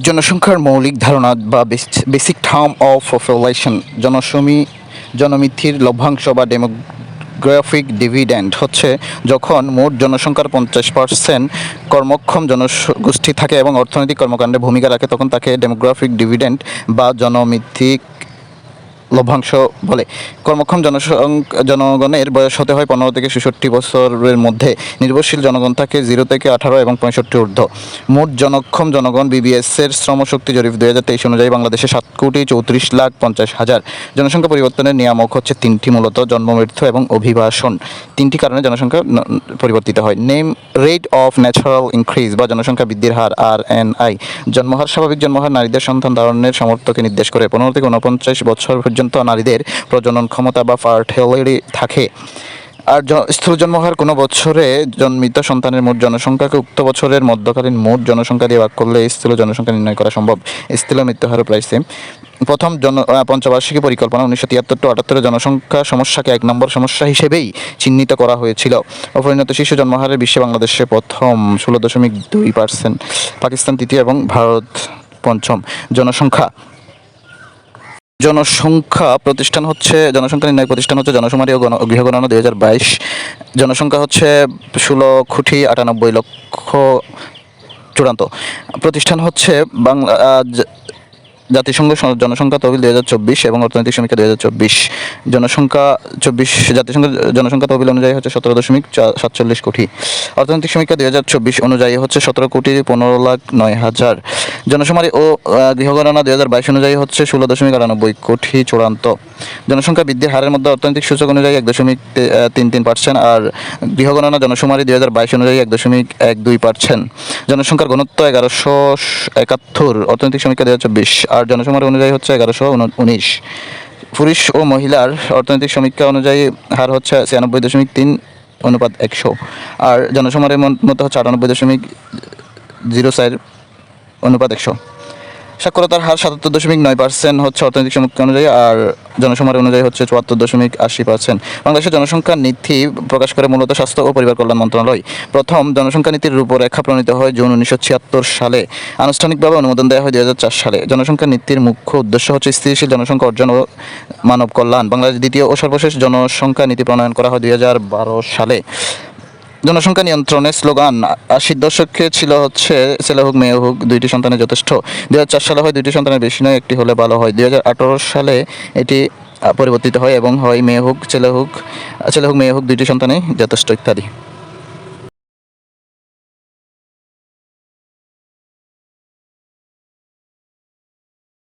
জনসংখ্যার মৌলিক ধারণা বা বেসিক টার্ম অফ পপুলেশন জনমিতির লভ্যাংশ বা ডেমোগ্রাফিক ডিভিডেন্ড হচ্ছে যখন মোট জনসংখ্যার 50% কর্মক্ষম জনগোষ্ঠী থাকে এবং অর্থনৈতিক কর্মকাণ্ডে ভূমিকা রাখে, তখন তাকে ডেমোগ্রাফিক ডিভিডেন্ড বা জনমিতিক লভ্যাংশ বলে। কর্মক্ষম জনগণের বয়স হতে হয় 15 থেকে 66 বছরের মধ্যে। নির্ভরশীল জনগণ থাকে 0 থেকে 18 এবং 65 ঊর্ধ্ব। মোট জনক্ষম জনগণ বিবিএস-এর শ্রমশক্তি জরিপ 2023 অনুযায়ী বাংলাদেশে 7,34,50,000। জনসংখ্যা পরিবর্তনের নিয়ামক হচ্ছে তিনটি, মূলত জন্ম, মৃত্যু এবং অভিবাসন। তিনটি কারণে জনসংখ্যা পরিবর্তিত হয়। রেট অফ ন্যাচারাল ইনক্রিজ বা জনসংখ্যা বৃদ্ধির হার RNI। জন্মহার স্বাভাবিক জন্মহার নারীদের সন্তান ধারণের সামর্থ্যকে নির্দেশ করে। 15 থেকে 49 বছর পর্যন্ত নারীদের প্রজনন ক্ষমতা বা ফার্টিলিটি থাকে। আর স্থূল জন্মহার কোনো বছরে জন্মিত সন্তানের মোট সংখ্যাকে উক্ত বছরের মধ্যকালীন মোট জনসংখ্যা দিয়ে ভাগ করলে স্থূল জনসংখ্যা নির্ণয় করা সম্ভব। স্থূল মৃত্যুহারও প্রায় সেম। প্রথম পঞ্চবার্ষিকী পরিকল্পনা 1973-78 জনসংখ্যা সমস্যাকে 1 নম্বর সমস্যা হিসেবেই চিহ্নিত করা হয়েছিল। অপরিণত শিশু জন্মহারের বিশ্বে বাংলাদেশে প্রথম 16.2%, পাকিস্তান তৃতীয় এবং ভারত পঞ্চম। জনসংখ্যা প্রতিষ্ঠান হচ্ছে জনসংখ্যা নির্ণয় প্রতিষ্ঠান হচ্ছে জনশুমারি ও গৃহগণনা 2022। জনসংখ্যা হচ্ছে 16,98,00,000 চূড়ান্ত। প্রতিষ্ঠান হচ্ছে বাংলা জাতিসংঘ জনসংখ্যা তহবিল 2024 এবং অর্থনৈতিক সমীক্ষা 2024। জাতিসংঘ জনসংখ্যা তহবিল অনুযায়ী হচ্ছে 17.47 কোটি। অর্থনৈতিক সমীক্ষা 2024 অনুযায়ী হচ্ছে 17,15,09,000। জনশুমারি ও গৃহগণনা 2022 অনুযায়ী হচ্ছে 16.98 কোটি চূড়ান্ত। জনসংখ্যা বৃদ্ধির হারের মধ্যে অর্থনৈতিক সূচক অনুযায়ী 1.33%, আর গৃহগণনা জনশুমারি 2022 অনুযায়ী 1.12%। জনসংখ্যার ঘনত্ব 1171, অর্থনৈতিক সমীক্ষা 2024, আর জনশুমারি অনুযায়ী হচ্ছে 1119। পুরুষ ও মহিলার অর্থনৈতিক সমীক্ষা অনুযায়ী হার হচ্ছে 96.3:100, আর জনশুমারির মধ্যে হচ্ছে 98.04:100। সাক্ষরতার হার 77.9% হচ্ছে অর্থনৈতিক সমীক্ষা অনুযায়ী, আর জনশুমারি অনুযায়ী হচ্ছে 74.80%। বাংলাদেশের জনসংখ্যা নীতি প্রকাশ করে মূলত স্বাস্থ্য ও পরিবার কল্যাণ মন্ত্রণালয়। প্রথম জনসংখ্যা নীতির রূপরেখা প্রণীত হয় জুন 1976 সালে। আনুষ্ঠানিকভাবে অনুমোদন দেওয়া হয় 2004 সালে। জনসংখ্যা নীতির মুখ্য উদ্দেশ্য হচ্ছে স্থিতিশীল জনসংখ্যা অর্জন ও মানব কল্যাণ। বাংলাদেশ দ্বিতীয় ও সর্বশেষ জনসংখ্যা নীতি প্রণয়ন করা হয় 2012 সালে। জনসংখ্যা নিয়ন্ত্রণের স্লোগান 80-র দশকে ছিল হচ্ছে ছেলে হোক মেয়ে হোক 2টি সন্তানের যথেষ্ট। 2004 সালে হয় 2টি সন্তানের বেশি নয়, একটি হলে ভালো হয়। 2018 সালে এটি পরিবর্তিত হয় এবং হয় ছেলে হোক মেয়ে হোক 2টি সন্তানই যথেষ্ট ইত্যাদি।